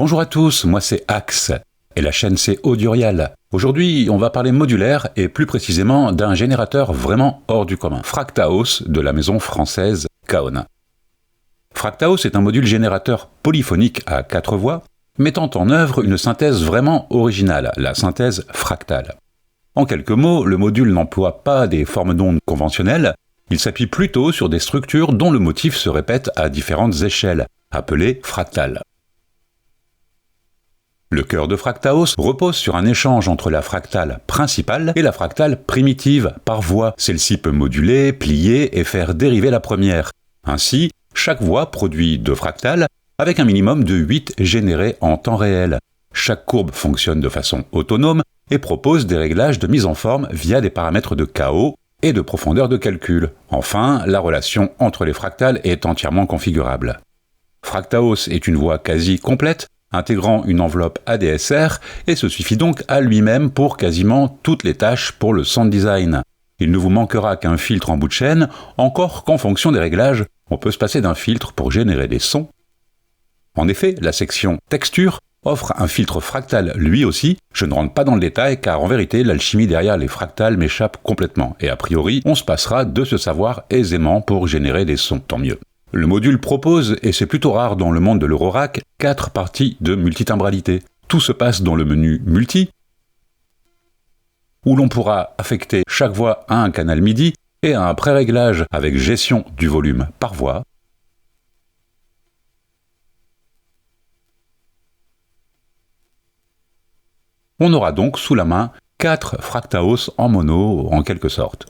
Bonjour à tous, moi c'est Axe, et la chaîne c'est Audiorial. Aujourd'hui, on va parler modulaire, et plus précisément d'un générateur vraiment hors du commun, Fractaos de la maison française Kaona. Fractaos est un module générateur polyphonique à 4 voix, mettant en œuvre une synthèse vraiment originale, la synthèse fractale. En quelques mots, le module n'emploie pas des formes d'ondes conventionnelles, il s'appuie plutôt sur des structures dont le motif se répète à différentes échelles, appelées fractales. Le cœur de Fractaos repose sur un échange entre la fractale principale et la fractale primitive par voix. Celle-ci peut moduler, plier et faire dériver la première. Ainsi, chaque voix produit 2 fractales avec un minimum de 8 générés en temps réel. Chaque courbe fonctionne de façon autonome et propose des réglages de mise en forme via des paramètres de chaos et de profondeur de calcul. Enfin, la relation entre les fractales est entièrement configurable. Fractaos est une voix quasi complète, intégrant une enveloppe ADSR et se suffit donc à lui-même pour quasiment toutes les tâches pour le sound design. Il ne vous manquera qu'un filtre en bout de chaîne, encore qu'en fonction des réglages, on peut se passer d'un filtre pour générer des sons. En effet, la section texture offre un filtre fractal lui aussi. Je ne rentre pas dans le détail car en vérité l'alchimie derrière les fractales m'échappe complètement et a priori on se passera de ce savoir aisément pour générer des sons, tant mieux. Le module propose, et c'est plutôt rare dans le monde de l'Eurorack, 4 parties de multitimbralité. Tout se passe dans le menu Multi, où l'on pourra affecter chaque voix à un canal MIDI et à un pré-réglage avec gestion du volume par voix. On aura donc sous la main 4 Fractaos en mono, en quelque sorte.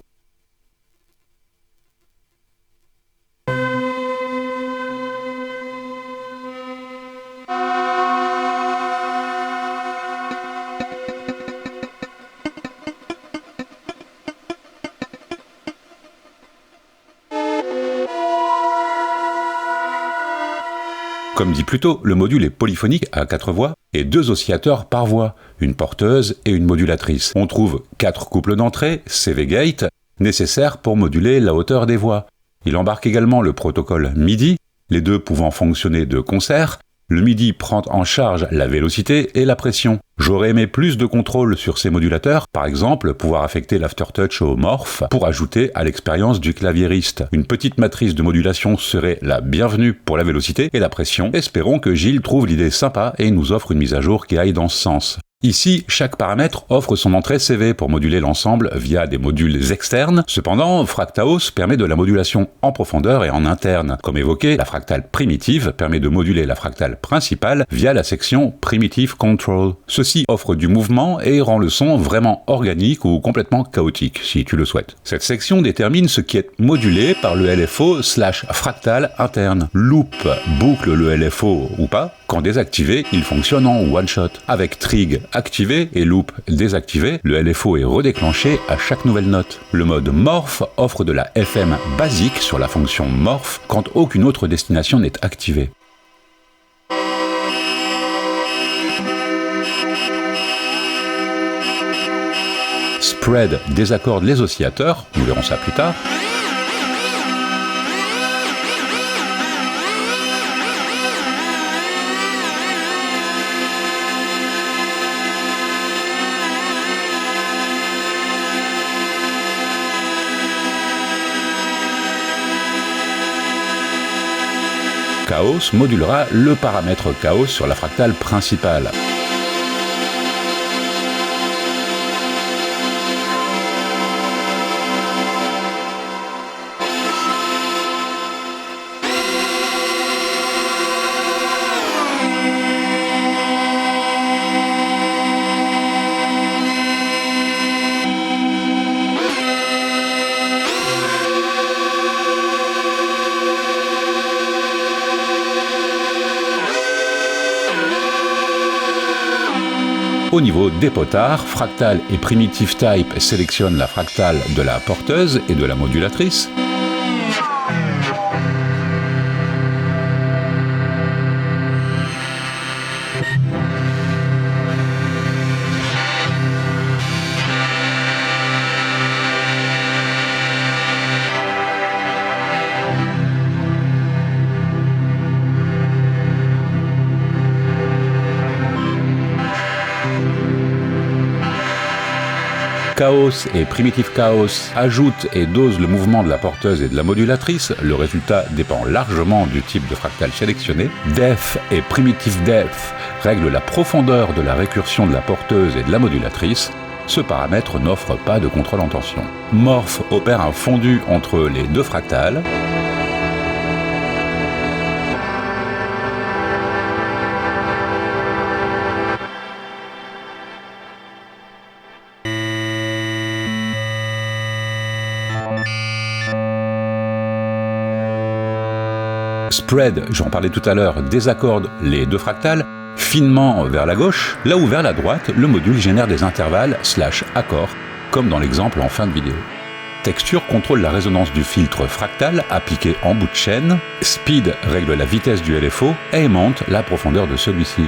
Comme dit plus tôt, le module est polyphonique à 4 voix et 2 oscillateurs par voix, une porteuse et une modulatrice. On trouve 4 couples d'entrée, CV Gate, nécessaires pour moduler la hauteur des voix. Il embarque également le protocole MIDI, les deux pouvant fonctionner de concert. Le MIDI prend en charge la vélocité et la pression. J'aurais aimé plus de contrôle sur ces modulateurs, par exemple pouvoir affecter l'aftertouch au morph pour ajouter à l'expérience du claviériste. Une petite matrice de modulation serait la bienvenue pour la vélocité et la pression. Espérons que Gilles trouve l'idée sympa et nous offre une mise à jour qui aille dans ce sens. Ici, chaque paramètre offre son entrée CV pour moduler l'ensemble via des modules externes. Cependant, Fractaos permet de la modulation en profondeur et en interne. Comme évoqué, la fractale primitive permet de moduler la fractale principale via la section Primitive Control. Ceci offre du mouvement et rend le son vraiment organique ou complètement chaotique, si tu le souhaites. Cette section détermine ce qui est modulé par le LFO/fractale interne. Loop boucle le LFO ou pas. Quand désactivé, il fonctionne en one-shot. Avec trig activé et loop désactivé, le LFO est redéclenché à chaque nouvelle note. Le mode morph offre de la FM basique sur la fonction morph quand aucune autre destination n'est activée. Spread désaccorde les oscillateurs, nous verrons ça plus tard. Chaos modulera le paramètre Chaos sur la fractale principale. Au niveau des potards, Fractal et Primitive Type sélectionnent la fractale de la porteuse et de la modulatrice. Chaos et Primitive Chaos ajoutent et dosent le mouvement de la porteuse et de la modulatrice, le résultat dépend largement du type de fractal sélectionné. Depth et Primitive Depth règlent la profondeur de la récursion de la porteuse et de la modulatrice. Ce paramètre n'offre pas de contrôle en tension. Morph opère un fondu entre les deux fractales. Spread, j'en parlais tout à l'heure, désaccorde les deux fractales finement vers la gauche, là où vers la droite, le module génère des intervalles /accords, comme dans l'exemple en fin de vidéo. Texture contrôle la résonance du filtre fractal appliqué en bout de chaîne. Speed règle la vitesse du LFO et augmente la profondeur de celui-ci.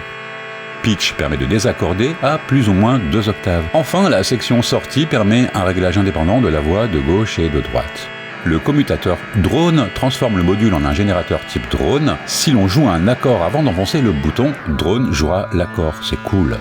Pitch permet de désaccorder à plus ou moins 2 octaves. Enfin, la section sortie permet un réglage indépendant de la voix de gauche et de droite. Le commutateur drone transforme le module en un générateur type drone. Si l'on joue un accord avant d'enfoncer le bouton, drone jouera l'accord, c'est cool.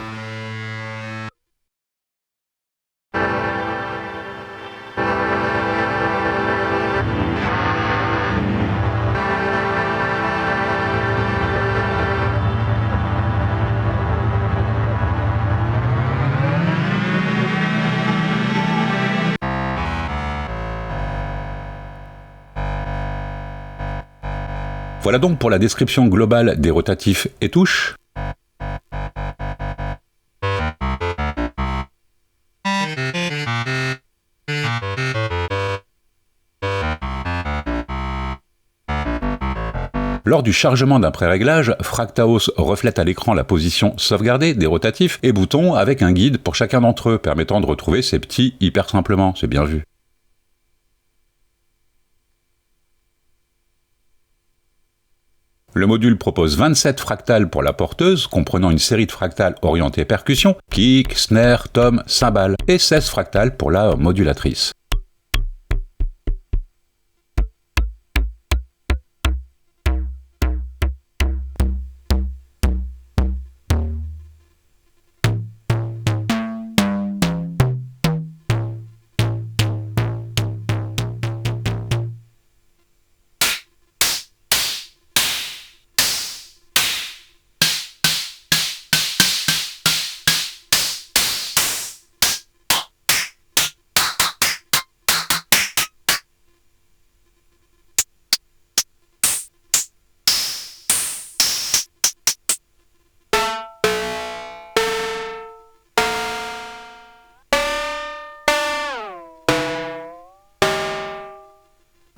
Voilà donc pour la description globale des rotatifs et touches. Lors du chargement d'un pré-réglage, Fractaos reflète à l'écran la position sauvegardée des rotatifs et boutons avec un guide pour chacun d'entre eux, permettant de retrouver ces petits hyper simplement, c'est bien vu. Le module propose 27 fractales pour la porteuse, comprenant une série de fractales orientées percussion, kick, snare, tom, cymbale, et 16 fractales pour la modulatrice.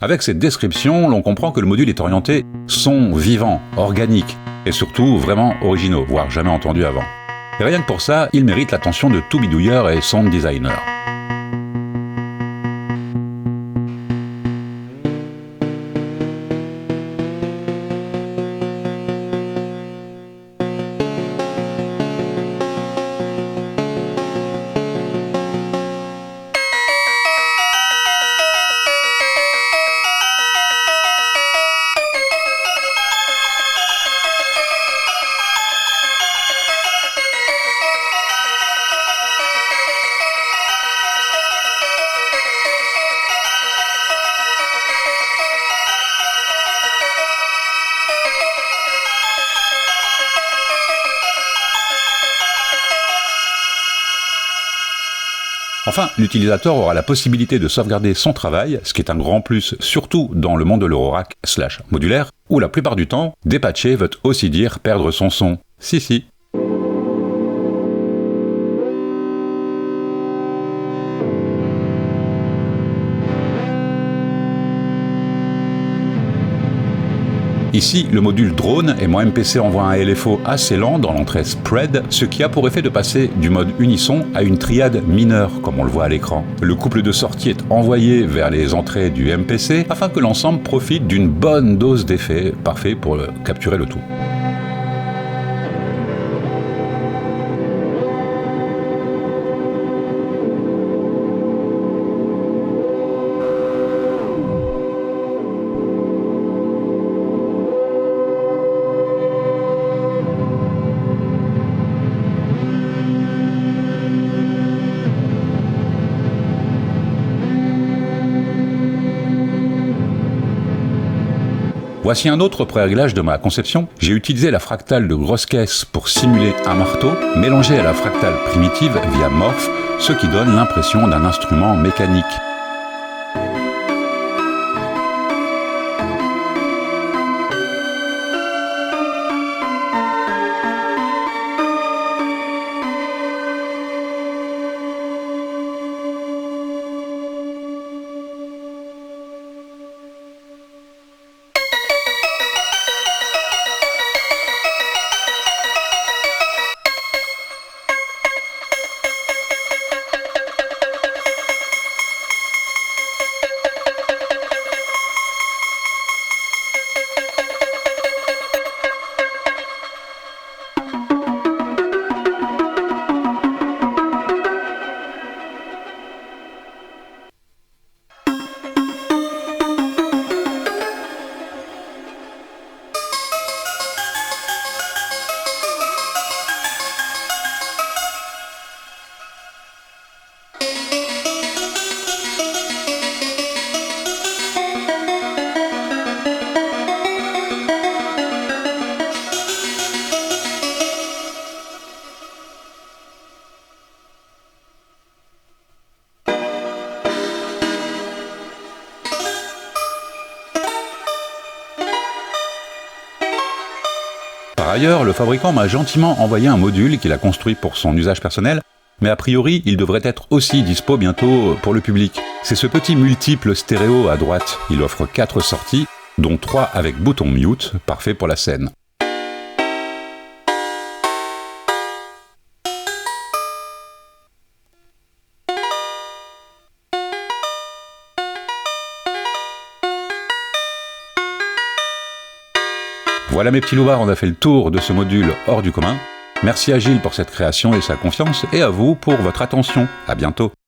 Avec cette description, l'on comprend que le module est orienté son vivant, organique, et surtout vraiment originaux, voire jamais entendu avant. Et rien que pour ça, il mérite l'attention de tout bidouilleur et sound designer. Enfin, l'utilisateur aura la possibilité de sauvegarder son travail, ce qui est un grand plus, surtout dans le monde de l'Eurorack / modulaire, où la plupart du temps, dépatcher veut aussi dire perdre son son. Si. Ici, le module drone et mon MPC envoie un LFO assez lent dans l'entrée spread, ce qui a pour effet de passer du mode unisson à une triade mineure, comme on le voit à l'écran. Le couple de sortie est envoyé vers les entrées du MPC afin que l'ensemble profite d'une bonne dose d'effet, parfait pour capturer le tout. Voici un autre préréglage de ma conception. J'ai utilisé la fractale de grosse caisse pour simuler un marteau, mélangé à la fractale primitive via Morph, ce qui donne l'impression d'un instrument mécanique. Par ailleurs, le fabricant m'a gentiment envoyé un module qu'il a construit pour son usage personnel, mais a priori, il devrait être aussi dispo bientôt pour le public. C'est ce petit multiple stéréo à droite. Il offre 4 sorties, dont 3 avec bouton mute, parfait pour la scène. Voilà mes petits loupards, on a fait le tour de ce module hors du commun. Merci à Gilles pour cette création et sa confiance, et à vous pour votre attention. À bientôt.